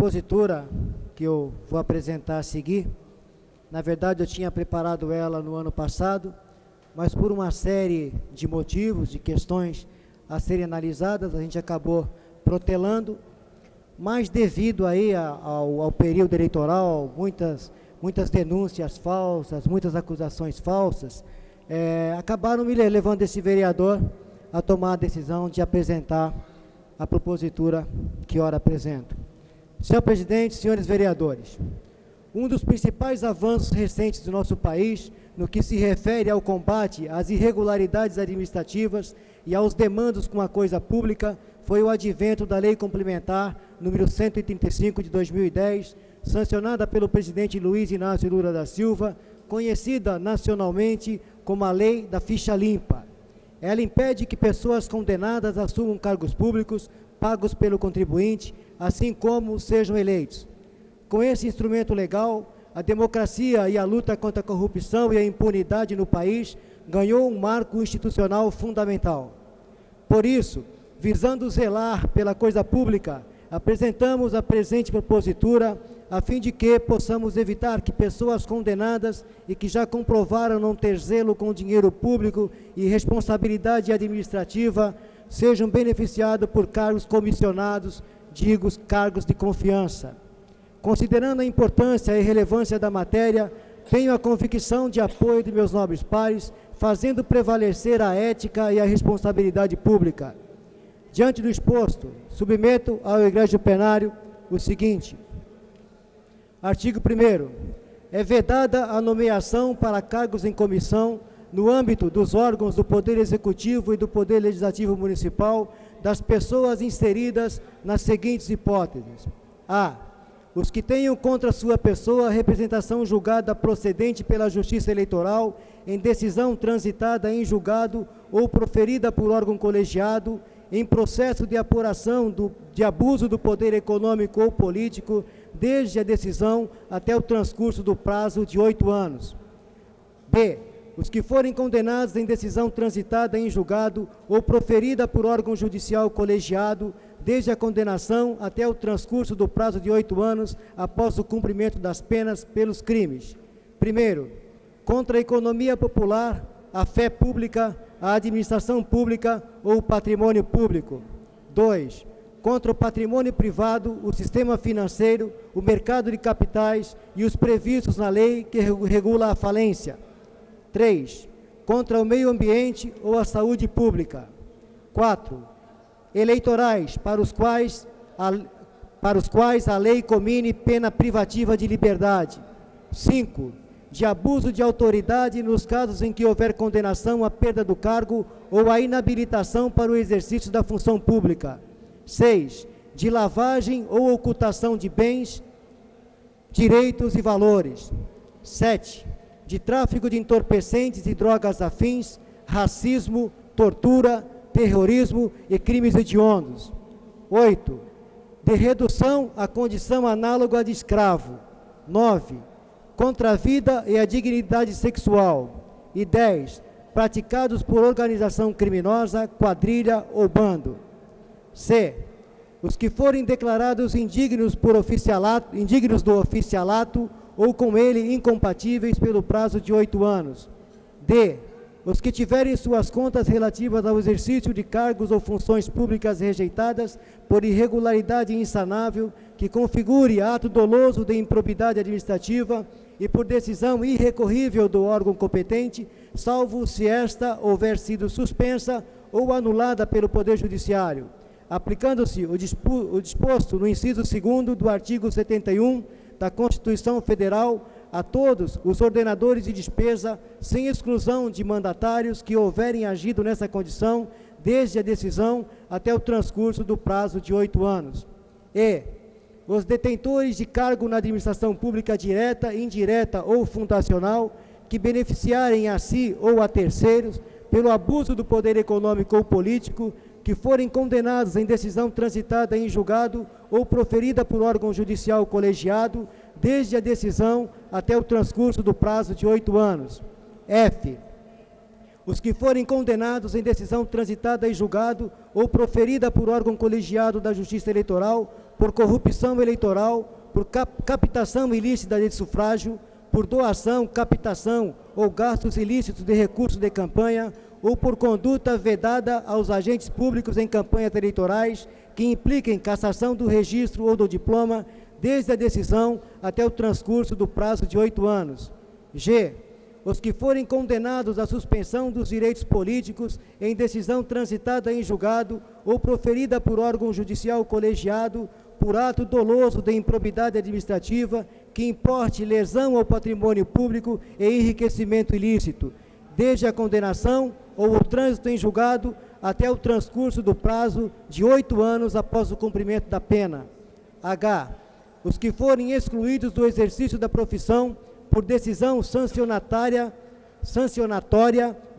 propositura que eu vou apresentar a seguir, na verdade eu tinha preparado ela no ano passado, mas por uma série de motivos, de questões a serem analisadas, a gente acabou protelando, mas devido aí ao período eleitoral, muitas denúncias falsas, muitas acusações falsas, acabaram me levando esse vereador a tomar a decisão de apresentar a propositura que ora apresento. Senhor presidente, senhores vereadores, um dos principais avanços recentes do nosso país, no que se refere ao combate às irregularidades administrativas e aos demandos com a coisa pública, foi o advento da Lei Complementar número 135 de 2010, sancionada pelo presidente Luiz Inácio Lula da Silva, conhecida nacionalmente como a Lei da Ficha Limpa. Ela impede que pessoas condenadas assumam cargos públicos pagos pelo contribuinte, assim como sejam eleitos. Com esse instrumento legal, a democracia e a luta contra a corrupção e a impunidade no país ganhou um marco institucional fundamental. Por isso, visando zelar pela coisa pública, apresentamos a presente propositura a fim de que possamos evitar que pessoas condenadas e que já comprovaram não ter zelo com dinheiro público e responsabilidade administrativa sejam beneficiados por cargos comissionados, digo, cargos de confiança. Considerando a importância e relevância da matéria, tenho a convicção de apoio de meus nobres pares, fazendo prevalecer a ética e a responsabilidade pública. Diante do exposto, submeto ao egrégio plenário o seguinte. Artigo 1º. É vedada a nomeação para cargos em comissão no âmbito dos órgãos do Poder Executivo e do Poder Legislativo Municipal das pessoas inseridas nas seguintes hipóteses. A. Os que tenham contra sua pessoa representação julgada procedente pela Justiça Eleitoral em decisão transitada em julgado ou proferida por órgão colegiado em processo de apuração de abuso do poder econômico ou político, desde a decisão até o transcurso do prazo de 8 anos. B. Os que forem condenados em decisão transitada em julgado ou proferida por órgão judicial colegiado, desde a condenação até o transcurso do prazo de 8 anos após o cumprimento das penas pelos crimes. Primeiro, contra a economia popular, a fé pública, a administração pública ou o patrimônio público. 2. Contra o patrimônio privado, o sistema financeiro, o mercado de capitais e os previstos na lei que regula a falência. 3. Contra o meio ambiente ou a saúde pública. 4. Eleitorais, para os quais a lei comine pena privativa de liberdade. 5. De abuso de autoridade nos casos em que houver condenação à perda do cargo ou à inabilitação para o exercício da função pública. 6. De lavagem ou ocultação de bens, direitos e valores. 7. De tráfico de entorpecentes e drogas afins, racismo, tortura, terrorismo e crimes hediondos. 8. De redução à condição análoga de escravo. 9. Contra a vida e a dignidade sexual. E 10. Praticados por organização criminosa, quadrilha ou bando. C. Os que forem declarados indignos do oficialato ou com ele incompatíveis pelo prazo de 8 anos. D. Os que tiverem suas contas relativas ao exercício de cargos ou funções públicas rejeitadas por irregularidade insanável que configure ato doloso de improbidade administrativa e por decisão irrecorrível do órgão competente, salvo se esta houver sido suspensa ou anulada pelo Poder Judiciário, aplicando-se o disposto no inciso 2º do artigo 71 da Constituição Federal a todos os ordenadores de despesa, sem exclusão de mandatários que houverem agido nessa condição, desde a decisão até o transcurso do prazo de 8 anos. E os detentores de cargo na administração pública direta, indireta ou fundacional, que beneficiarem a si ou a terceiros, pelo abuso do poder econômico ou político, que forem condenados em decisão transitada em julgado ou proferida por órgão judicial colegiado, desde a decisão até o transcurso do prazo de 8 anos. F. Os que forem condenados em decisão transitada em julgado ou proferida por órgão colegiado da Justiça Eleitoral, por corrupção eleitoral, por captação ilícita de sufrágio, por doação, captação ou gastos ilícitos de recursos de campanha, ou por conduta vedada aos agentes públicos em campanhas eleitorais que impliquem cassação do registro ou do diploma, desde a decisão até o transcurso do prazo de 8 anos. G. Os que forem condenados à suspensão dos direitos políticos em decisão transitada em julgado ou proferida por órgão judicial colegiado por ato doloso de improbidade administrativa que importe lesão ao patrimônio público e enriquecimento ilícito, desde a condenação ou o trânsito em julgado até o transcurso do prazo de 8 anos após o cumprimento da pena. H. Os que forem excluídos do exercício da profissão por decisão sancionatória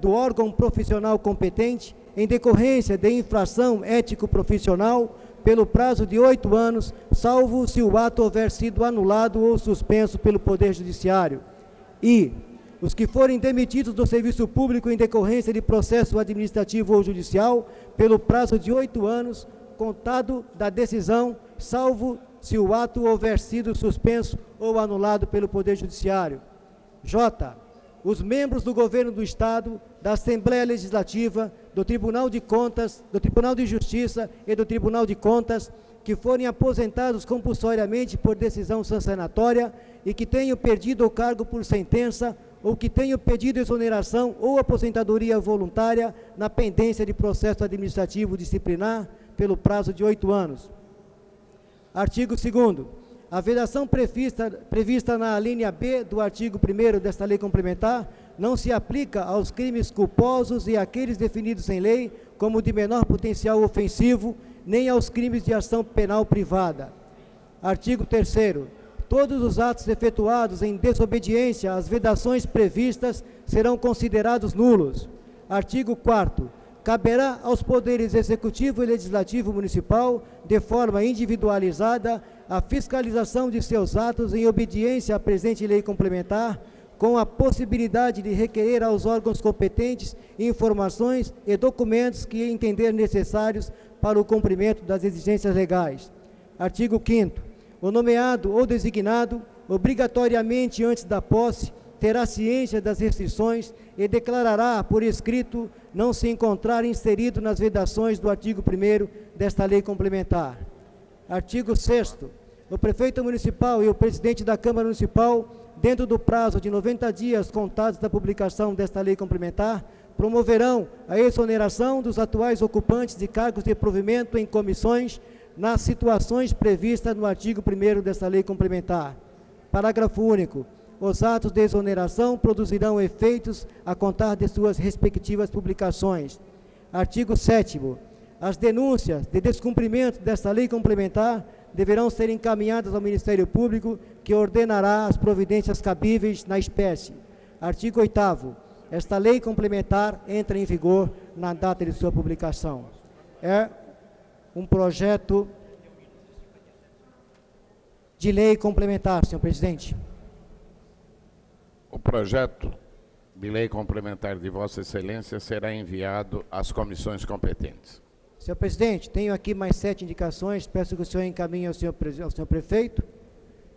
do órgão profissional competente em decorrência de infração ético-profissional pelo prazo de 8 anos, salvo se o ato houver sido anulado ou suspenso pelo Poder Judiciário. I. Os que forem demitidos do serviço público em decorrência de processo administrativo ou judicial pelo prazo de 8 anos, contado da decisão, salvo se o ato houver sido suspenso ou anulado pelo Poder Judiciário. J. Os membros do Governo do Estado, da Assembleia Legislativa, do Tribunal de Contas, do Tribunal de Justiça e do Tribunal de Contas, que forem aposentados compulsoriamente por decisão sancionatória e que tenham perdido o cargo por sentença ou que tenham pedido exoneração ou aposentadoria voluntária na pendência de processo administrativo disciplinar pelo prazo de 8 anos. Artigo 2º. A vedação prevista na alínea B do artigo 1º desta lei complementar não se aplica aos crimes culposos e àqueles definidos em lei como de menor potencial ofensivo, nem aos crimes de ação penal privada. Artigo 3º. Todos os atos efetuados em desobediência às vedações previstas serão considerados nulos. Artigo 4º. Caberá aos poderes executivo e legislativo municipal, de forma individualizada, a fiscalização de seus atos em obediência à presente lei complementar, com a possibilidade de requerer aos órgãos competentes informações e documentos que entender necessários para o cumprimento das exigências legais. Artigo 5º. O nomeado ou designado, obrigatoriamente antes da posse, terá ciência das restrições e declarará por escrito não se encontrar inserido nas vedações do artigo 1º desta lei complementar. Artigo 6º. O prefeito municipal e o presidente da Câmara Municipal, dentro do prazo de 90 dias contados da publicação desta lei complementar, promoverão a exoneração dos atuais ocupantes de cargos de provimento em comissões nas situações previstas no artigo 1º desta lei complementar. Parágrafo único. Os atos de exoneração produzirão efeitos a contar de suas respectivas publicações. Artigo 7º. As denúncias de descumprimento desta lei complementar deverão ser encaminhadas ao Ministério Público, que ordenará as providências cabíveis na espécie. Artigo 8º. Esta lei complementar entra em vigor na data de sua publicação. É um projeto de lei complementar, senhor presidente. O projeto de lei complementar de Vossa Excelência será enviado às comissões competentes. Senhor presidente, tenho aqui mais 7 indicações, peço que o senhor encaminhe ao senhor prefeito.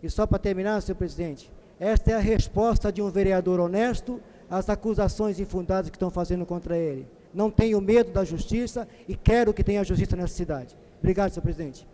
E só para terminar, senhor presidente, esta é a resposta de um vereador honesto às acusações infundadas que estão fazendo contra ele. Não tenho medo da justiça e quero que tenha justiça nessa cidade. Obrigado, senhor presidente.